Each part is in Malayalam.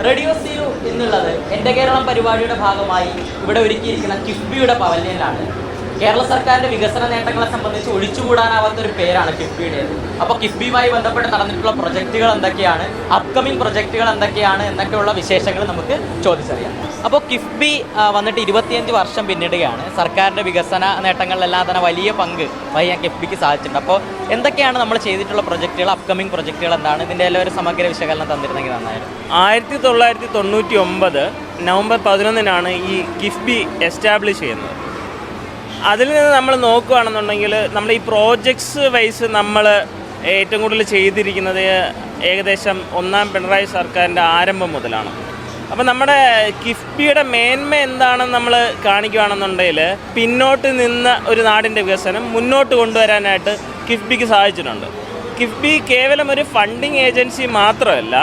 റേഡിയോ സീറോ എന്നുള്ളത് എൻ്റെ കേരളം പരിപാടിയുടെ ഭാഗമായി ഇവിടെ ഒരുക്കിയിരിക്കുന്ന കിഫ്ബിയുടെ പവലിയനിലാണ്. കേരള സർക്കാരിൻ്റെ വികസന നേട്ടങ്ങളെ സംബന്ധിച്ച് ഒഴിച്ചുകൂടാനാവാത്തൊരു പേരാണ് കിഫ്ബിയുടേത്. അപ്പോൾ കിഫ്ബിയുമായി ബന്ധപ്പെട്ട് നടന്നിട്ടുള്ള പ്രൊജക്റ്റുകൾ എന്തൊക്കെയാണ്, അപ്കമിങ് പ്രൊജക്റ്റുകൾ എന്തൊക്കെയാണ് എന്നൊക്കെയുള്ള വിശേഷങ്ങൾ നമുക്ക് ചോദിച്ചറിയാം. അപ്പോൾ കിഫ്ബി വന്നിട്ട് 25 വർഷം പിന്നിടുകയാണ്. സർക്കാരിൻ്റെ വികസന നേട്ടങ്ങളിലെല്ലാം തന്നെ വലിയ പങ്ക് വഹിക്കാൻ കിഫ്ബിക്ക് സാധിച്ചിട്ടുണ്ട്. അപ്പോൾ എന്തൊക്കെയാണ് നമ്മൾ ചെയ്തിട്ടുള്ള പ്രൊജക്റ്റുകൾ, അപ്കമിങ് പ്രൊജക്റ്റുകൾ എന്താണ്, ഇതിൻ്റെ എല്ലാം ഒരു സമഗ്ര വിശകലനം തന്നിരുന്നെങ്കിൽ നന്നായിരുന്നു. 1999 നവംബർ 11 ഈ കിഫ്ബി എസ്റ്റാബ്ലിഷ് ചെയ്യുന്നത്. അതിൽ നിന്ന് നമ്മൾ നോക്കുകയാണെന്നുണ്ടെങ്കിൽ നമ്മൾ ഈ പ്രോജക്ട്സ് വൈസ് നമ്മൾ ഏറ്റവും കൂടുതൽ ചെയ്തിരിക്കുന്നത് ഏകദേശം ഒന്നാം പിണറായി സർക്കാരിൻ്റെ ആരംഭം മുതലാണ്. അപ്പോൾ നമ്മുടെ കിഫ്ബിയുടെ മേന്മ എന്താണെന്ന് നമ്മൾ കാണിക്കുകയാണെന്നുണ്ടെങ്കിൽ പിന്നോട്ട് നിന്ന ഒരു നാടിൻ്റെ വികസനം മുന്നോട്ട് കൊണ്ടുവരാനായിട്ട് കിഫ്ബിക്ക് സാധിച്ചിട്ടുണ്ട്. കിഫ്ബി കേവലം ഒരു ഫണ്ടിങ് ഏജൻസി മാത്രമല്ല,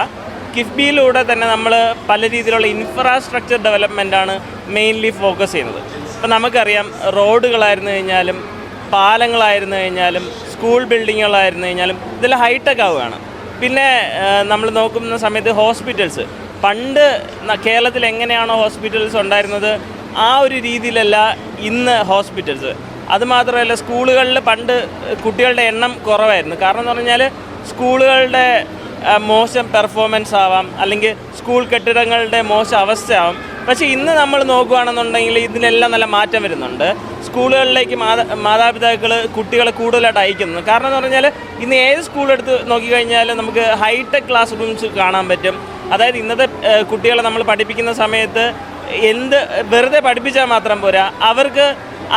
കിഫ്ബിയിലൂടെ തന്നെ നമ്മൾ പല രീതിയിലുള്ള ഇൻഫ്രാസ്ട്രക്ചർ ഡെവലപ്മെൻറ്റാണ് മെയിൻലി ഫോക്കസ് ചെയ്യുന്നത്. ഇപ്പോൾ നമുക്കറിയാം, റോഡുകളായിരുന്നു കഴിഞ്ഞാലും പാലങ്ങളായിരുന്നു കഴിഞ്ഞാലും സ്കൂൾ ബിൽഡിങ്ങുകളായിരുന്നു കഴിഞ്ഞാലും ഇതെല്ലാം ഹൈടെക് ആവുകയാണ്. പിന്നെ നമ്മൾ നോക്കുന്ന സമയത്ത് ഹോസ്പിറ്റൽസ്, പണ്ട് കേരളത്തിൽ എങ്ങനെയാണോ ഹോസ്പിറ്റൽസ് ഉണ്ടായിരുന്നത് ആ ഒരു രീതിയിലല്ല ഇന്ന് ഹോസ്പിറ്റൽസ്. അതുമാത്രമല്ല, സ്കൂളുകളിൽ പണ്ട് കുട്ടികളുടെ എണ്ണം കുറവായിരുന്നു. കാരണം എന്ന് പറഞ്ഞാൽ സ്കൂളുകളുടെ മോശം പെർഫോമൻസ് ആവാം, അല്ലെങ്കിൽ സ്കൂൾ കെട്ടിടങ്ങളുടെ മോശം അവസ്ഥയാവാം. പക്ഷേ ഇന്ന് നമ്മൾ നോക്കുകയാണെന്നുണ്ടെങ്കിൽ ഇതിനെല്ലാം നല്ല മാറ്റം വരുന്നുണ്ട്. സ്കൂളുകളിലേക്ക് മാതാപിതാക്കൾ കുട്ടികളെ കൂടുതലായിട്ട് അയക്കുന്നു. കാരണം എന്ന് പറഞ്ഞാൽ ഇന്ന് ഏത് സ്കൂളെടുത്ത് നോക്കിക്കഴിഞ്ഞാലും നമുക്ക് ഹൈടെക് ക്ലാസ് റൂംസ് കാണാൻ പറ്റും. അതായത് ഇന്നത്തെ കുട്ടികളെ നമ്മൾ പഠിപ്പിക്കുന്ന സമയത്ത് വെറുതെ പഠിപ്പിച്ചാൽ മാത്രം പോരാ, അവർക്ക്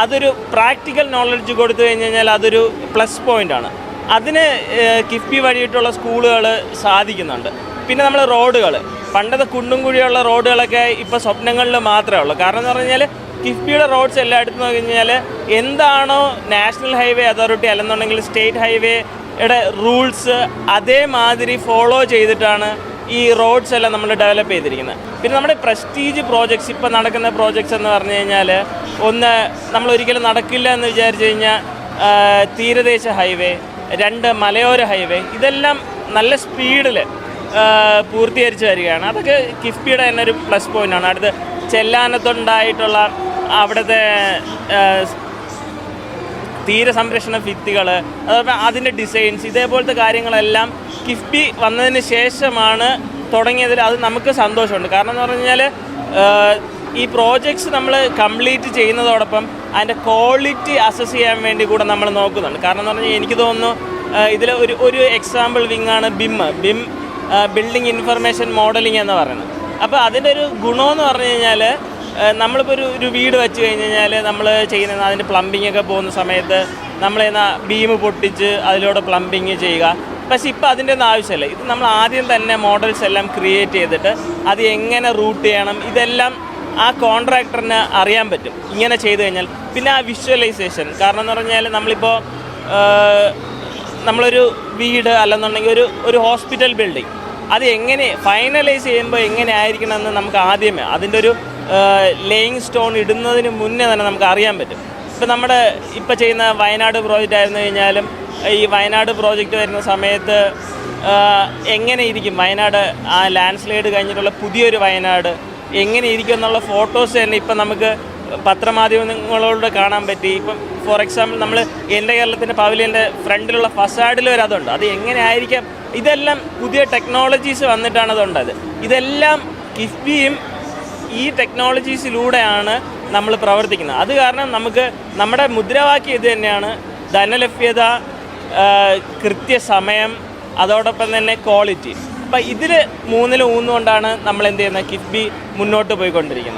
അതൊരു പ്രാക്ടിക്കൽ നോളജ് കൊടുത്തു കഴിഞ്ഞാൽ അതൊരു പ്ലസ് പോയിൻ്റാണ്. അതിന് കിഫ്ബി വഴിയിട്ടുള്ള സ്കൂളുകൾ സാധിക്കുന്നുണ്ട്. പിന്നെ നമ്മൾ റോഡുകൾ, പണ്ടത്തെ കുണ്ടും കുഴിയുള്ള റോഡുകളൊക്കെ ഇപ്പോൾ സ്വപ്നങ്ങളിൽ മാത്രമേ ഉള്ളൂ. കാരണം എന്ന് പറഞ്ഞാൽ കിഫ്ബിയുടെ റോഡ്സ് എല്ലാം എടുത്ത് നോക്കി കഴിഞ്ഞാൽ എന്താണോ നാഷണൽ ഹൈവേ അതോറിറ്റി അല്ലെന്നുണ്ടെങ്കിൽ സ്റ്റേറ്റ് ഹൈവേയുടെ റൂൾസ് അതേമാതിരി ഫോളോ ചെയ്തിട്ടാണ് ഈ റോഡ്സ് എല്ലാം നമ്മൾ ഡെവലപ്പ് ചെയ്തിരിക്കുന്നത്. പിന്നെ നമ്മുടെ പ്രസ്റ്റീജ് പ്രോജക്ട്സ്, ഇപ്പോൾ നടക്കുന്ന പ്രോജക്ട്സ് എന്ന് പറഞ്ഞു കഴിഞ്ഞാൽ, ഒന്ന് നമ്മൾ ഒരിക്കലും നടക്കില്ല എന്ന് വിചാരിച്ചു കഴിഞ്ഞാൽ തീരദേശ ഹൈവേ, 2 മലയോര ഹൈവേ, ഇതെല്ലാം നല്ല സ്പീഡിൽ പൂർത്തീകരിച്ച് വരികയാണ്. അതൊക്കെ കിഫ്ബിയുടെ തന്നെ ഒരു പ്ലസ് പോയിൻ്റാണ്. അടുത്ത് ചെല്ലാനത്തുണ്ടായിട്ടുള്ള അവിടുത്തെ തീരസംരക്ഷണ ഭിത്തികൾ, അതുപോലെ അതിൻ്റെ ഡിസൈൻസ്, ഇതേപോലത്തെ കാര്യങ്ങളെല്ലാം കിഫ്ബി വന്നതിന് ശേഷമാണ് തുടങ്ങിയതിൽ. അത് നമുക്ക് സന്തോഷമുണ്ട്. കാരണം എന്ന് പറഞ്ഞാൽ ഈ പ്രോജക്ട്സ് നമ്മൾ കംപ്ലീറ്റ് ചെയ്യുന്നതോടൊപ്പം അതിൻ്റെ ക്വാളിറ്റി അസസ് ചെയ്യാൻ വേണ്ടി കൂടെ നമ്മൾ നോക്കുന്നുണ്ട്. കാരണം എന്ന് പറഞ്ഞാൽ എനിക്ക് തോന്നുന്നു ഇതിൽ ഒരു എക്സാമ്പിൾ വിങ്ങാണ് BIM ബിൽഡിംഗ് ഇൻഫർമേഷൻ മോഡലിംഗ് എന്ന് പറയുന്നത്. അപ്പോൾ അതിൻ്റെ ഒരു ഗുണമെന്ന് പറഞ്ഞു കഴിഞ്ഞാൽ, നമ്മളിപ്പോൾ ഒരു വീട് വെച്ച് കഴിഞ്ഞ് കഴിഞ്ഞാൽ നമ്മൾ ചെയ്യുന്നത് അതിൻ്റെ പ്ലംബിംഗ് ഒക്കെ പോകുന്ന സമയത്ത് നമ്മൾ ബീം പൊട്ടിച്ച് അതിലൂടെ പ്ലംബിങ് ചെയ്യുക. പക്ഷേ ഇപ്പോൾ അതിൻ്റെ ഒന്നും ആവശ്യമില്ല. ഇത് നമ്മൾ ആദ്യം തന്നെ മോഡൽസ് എല്ലാം ക്രിയേറ്റ് ചെയ്തിട്ട് അത് എങ്ങനെ റൂട്ട് ചെയ്യണം ഇതെല്ലാം ആ കോൺട്രാക്ടറിന് അറിയാൻ പറ്റും ഇങ്ങനെ ചെയ്ത് കഴിഞ്ഞാൽ. പിന്നെ ആ വിഷ്വലൈസേഷൻ, കാരണം എന്ന് പറഞ്ഞാൽ നമ്മളിപ്പോൾ നമ്മളൊരു വീട് അല്ലെന്നുണ്ടെങ്കിൽ ഒരു ഹോസ്പിറ്റൽ ബിൽഡിംഗ് അത് എങ്ങനെ ഫൈനലൈസ് ചെയ്യുമ്പോൾ എങ്ങനെ ആയിരിക്കണമെന്ന് നമുക്ക് ആദ്യമേ അതിൻ്റെ ഒരു ലേയിങ് സ്റ്റോൺ ഇടുന്നതിന് മുന്നേ തന്നെ നമുക്ക് അറിയാൻ പറ്റും. ഇപ്പോൾ ചെയ്യുന്ന വയനാട് പ്രോജക്റ്റ് ആയിരുന്നു കഴിഞ്ഞാലും, ഈ വയനാട് പ്രോജക്റ്റ് വരുന്ന സമയത്ത് എങ്ങനെ ഇരിക്കും വയനാട്, ആ ലാൻഡ് സ്ലൈഡ് കഴിഞ്ഞിട്ടുള്ള പുതിയൊരു വയനാട് എങ്ങനെ ഇരിക്കും എന്നുള്ള ഫോട്ടോസ് തന്നെ ഇപ്പം നമുക്ക് പത്രമാധ്യമങ്ങളോട് കാണാൻ പറ്റി. ഇപ്പം ഫോർ എക്സാമ്പിൾ നമ്മൾ എൻ്റെ കേരളത്തിൻ്റെ പവലിയൻ്റെ ഫ്രണ്ടിലുള്ള ഫസാഡിൽ വരെ അതുണ്ട്. അത് എങ്ങനെ ആയിരിക്കാം, ഇതെല്ലാം പുതിയ ടെക്നോളജീസ് വന്നിട്ടാണ് അതുണ്ടത്. ഇതെല്ലാം കിഫ്ബിയും ഈ ടെക്നോളജീസിലൂടെയാണ് നമ്മൾ പ്രവർത്തിക്കുന്നത്. അത് കാരണം നമുക്ക് നമ്മുടെ മുദ്രാവാക്യം ഇത് തന്നെയാണ്: ധനലഭ്യത, കൃത്യസമയം, അതോടൊപ്പം തന്നെ ക്വാളിറ്റി. അപ്പോൾ ഇതിൽ 3 ഊന്നുകൊണ്ടാണ് നമ്മൾ എന്ത് ചെയ്യുന്നത്, കിഫ്ബി മുന്നോട്ട് പോയിക്കൊണ്ടിരിക്കുന്നത്.